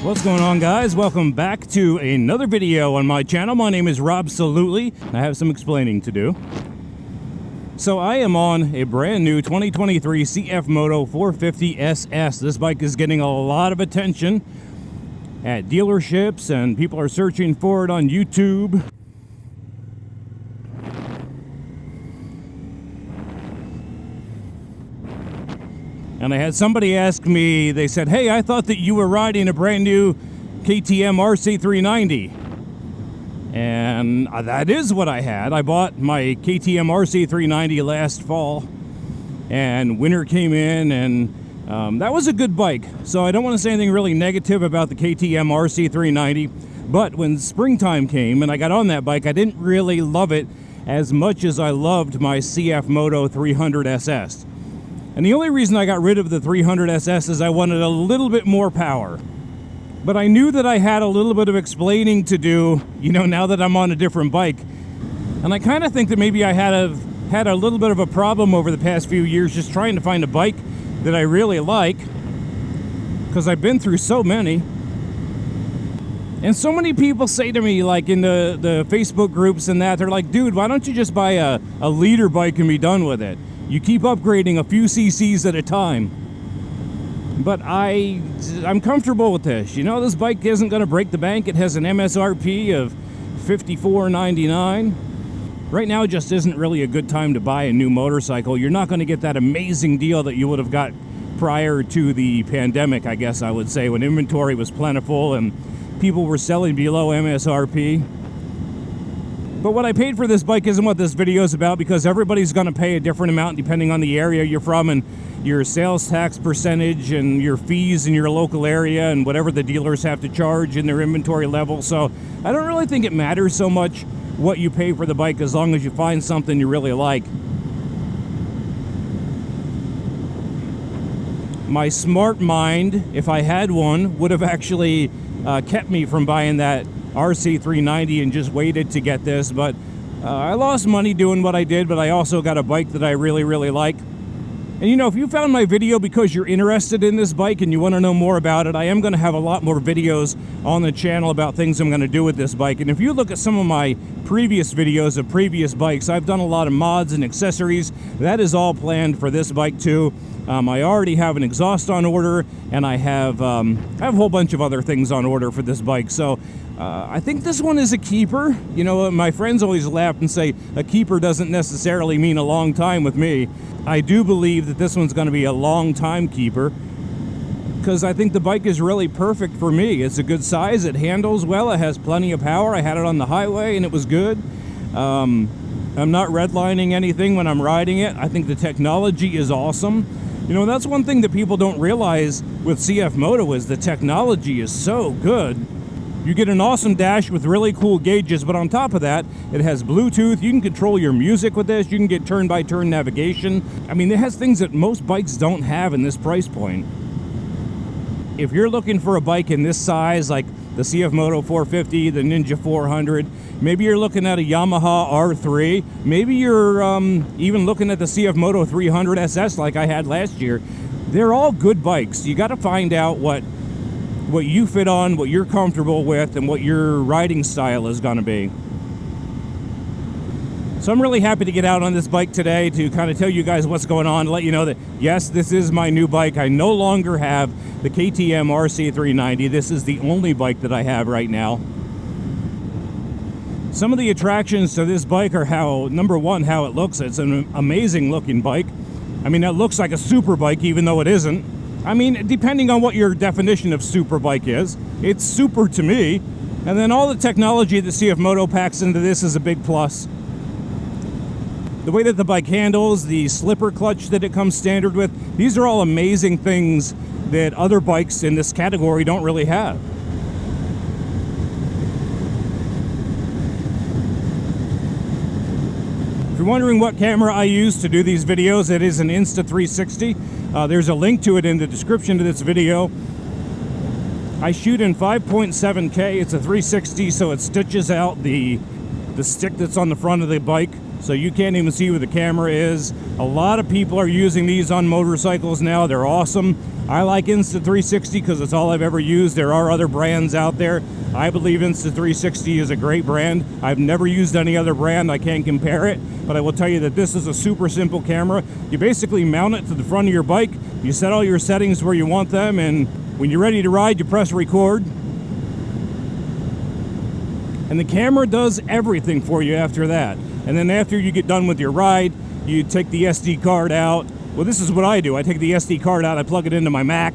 What's going on, guys? Welcome back to another video on my channel. My name is RobSolutely. I have some explaining to do. So I am on a brand new 2023 Cfmoto 450Ss. This bike is getting a lot of attention at dealerships and people are searching for it on YouTube. And I had somebody ask me, they said, hey, I thought that you were riding a brand new KTM RC390. And that is what I had. I bought my KTM RC390 last fall, and winter came in, and that was a good bike. So I don't want to say anything really negative about the KTM RC390, but when springtime came and I got on that bike, I didn't really love it as much as I loved my Cfmoto 450Ss. And the only reason I got rid of the 300SS is I wanted a little bit more power. But I knew that I had a little bit of explaining to do, you know, now that I'm on a different bike. And I kind of think that maybe I had a little bit of a problem over the past few years just trying to find a bike that I really like, because I've been through so many. And so many people say to me, like in the Facebook groups and that, they're like, dude, why don't you just buy a leader bike and be done with it? You keep upgrading a few cc's at a time. But I'm comfortable with this. You know, this bike isn't going to break the bank. It has an MSRP of $54.99. Right now just isn't really a good time to buy a new motorcycle. You're not going to get that amazing deal that you would have got prior to the pandemic, I guess I would say, when inventory was plentiful and people were selling below MSRP. But what I paid for this bike isn't what this video is about, because everybody's going to pay a different amount depending on the area you're from and your sales tax percentage and your fees in your local area and whatever the dealers have to charge in their inventory level. So I don't really think it matters so much what you pay for the bike as long as you find something you really like. My smart mind, if I had one, would have actually kept me from buying that RC390 and just waited to get this, but I lost money doing what I did, but I also got a bike that I really, really like. And you know, if you found my video because you're interested in this bike and you want to know more about it, I am going to have a lot more videos on the channel about things I'm going to do with this bike. And if you look at some of my previous videos of previous bikes, I've done a lot of mods and accessories. That is all planned for this bike too. I already have an exhaust on order, and I have a whole bunch of other things on order for this bike. So I think this one is a keeper. You know, my friends always laugh and say a keeper doesn't necessarily mean a long time with me. I do believe that this one's going to be a long time keeper, because I think the bike is really perfect for me. It's a good size, it handles well, it has plenty of power. I had it on the highway and it was good. I'm not redlining anything when I'm riding it. I think the technology is awesome. You know, that's one thing that people don't realize with Cfmoto is the technology is so good. You get an awesome dash with really cool gauges, but on top of that, it has Bluetooth. You can control your music with this. You can get turn-by-turn navigation. I mean, it has things that most bikes don't have in this price point. If you're looking for a bike in this size, like the Cfmoto 450, the Ninja 400, maybe you're looking at a Yamaha R3, maybe you're even looking at the Cfmoto 300SS like I had last year. They're all good bikes. You got to find out what you fit on, what you're comfortable with, and what your riding style is going to be. So I'm really happy to get out on this bike today to kind of tell you guys what's going on, to let you know that, yes, this is my new bike. I no longer have the KTM RC390. This is the only bike that I have right now. Some of the attractions to this bike are how, number one, how it looks. It's an amazing looking bike. I mean, it looks like a super bike even though it isn't. I mean, depending on what your definition of super bike is, it's super to me. And then all the technology that Cfmoto packs into this is a big plus. The way that the bike handles, the slipper clutch that it comes standard with, these are all amazing things that other bikes in this category don't really have. If you're wondering what camera I use to do these videos, it is an Insta360. There's a link to it in the description to this video. I shoot in 5.7K. It's a 360, so it stitches out the stick that's on the front of the bike so you can't even see where the camera is. A lot of people are using these on motorcycles now. They're awesome. I like Insta360 because it's all I've ever used. There are other brands out there. I believe Insta360 is a great brand. I've never used any other brand. I can't compare it, but I will tell you that this is a super simple camera. You basically mount it to the front of your bike. You set all your settings where you want them, and when you're ready to ride, you press record. And the camera does everything for you after that. And then after you get done with your ride, you take the SD card out. Well, this is what I do. I take the SD card out, I plug it into my Mac,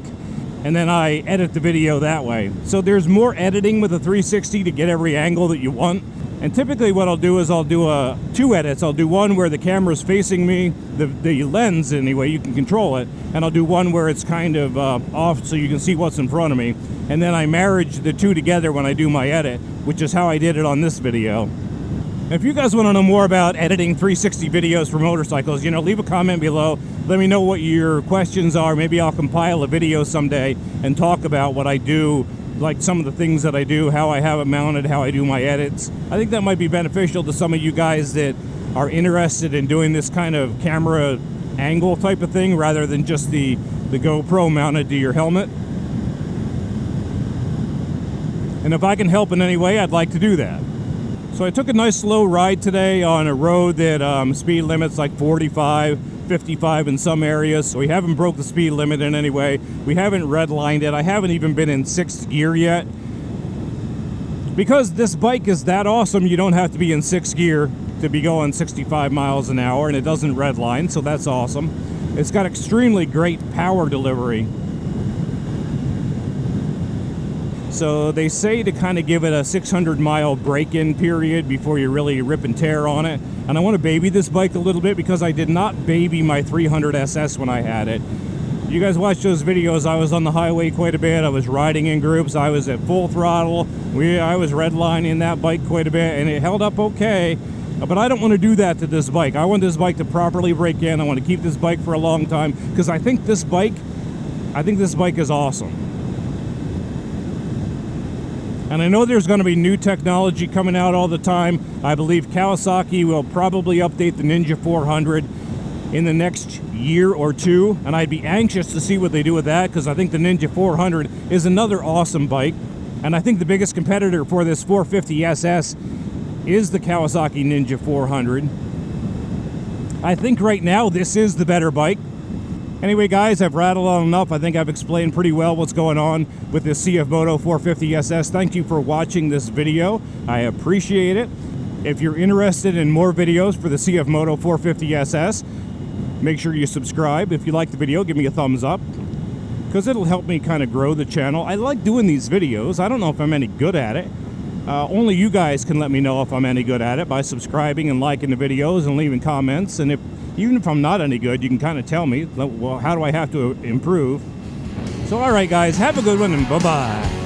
and then I edit the video that way. So there's more editing with a 360 to get every angle that you want. And typically what I'll do is I'll do two edits. I'll do one where the camera's facing me, the lens anyway, you can control it. And I'll do one where it's kind of off so you can see what's in front of me. And then I marriage the two together when I do my edit, which is how I did it on this video. If you guys want to know more about editing 360 videos for motorcycles, leave a comment below. Let me know what your questions are. Maybe I'll compile a video someday and talk about what I do, like some of the things that I do, how I have it mounted, how I do my edits. I think that might be beneficial to some of you guys that are interested in doing this kind of camera angle type of thing rather than just the GoPro mounted to your helmet. And if I can help in any way, I'd like to do that. So I took a nice slow ride today on a road that speed limit's like 45, 55 in some areas. So we haven't broke the speed limit in any way. We haven't redlined it. I haven't even been in 6th gear yet. Because this bike is that awesome, you don't have to be in 6th gear to be going 65 miles an hour, and it doesn't redline, so that's awesome. It's got extremely great power delivery. So they say to kind of give it a 600-mile break-in period before you really rip and tear on it. And I want to baby this bike a little bit because I did not baby my 300SS when I had it. You guys watch those videos. I was on the highway quite a bit. I was riding in groups. I was at full throttle. I was redlining that bike quite a bit, and it held up okay. But I don't want to do that to this bike. I want this bike to properly break in. I want to keep this bike for a long time because I think this bike is awesome. And I know there's going to be new technology coming out all the time. I believe Kawasaki will probably update the Ninja 400 in the next year or two. And I'd be anxious to see what they do with that because I think the Ninja 400 is another awesome bike. And I think the biggest competitor for this 450Ss is the Kawasaki Ninja 400. I think right now this is the better bike. Anyway, guys, I've rattled on enough. I think I've explained pretty well what's going on with this Cfmoto 450Ss. Thank you for watching this video. I appreciate it. If you're interested in more videos for the Cfmoto 450Ss, make sure you subscribe. If you like the video, give me a thumbs up because it'll help me kind of grow the channel. I like doing these videos. I don't know if I'm any good at it. Only you guys can let me know if I'm any good at it by subscribing and liking the videos and leaving comments. And even if I'm not any good, you can kind of tell me, well, how do I have to improve? So, all right, guys, have a good one, and bye-bye.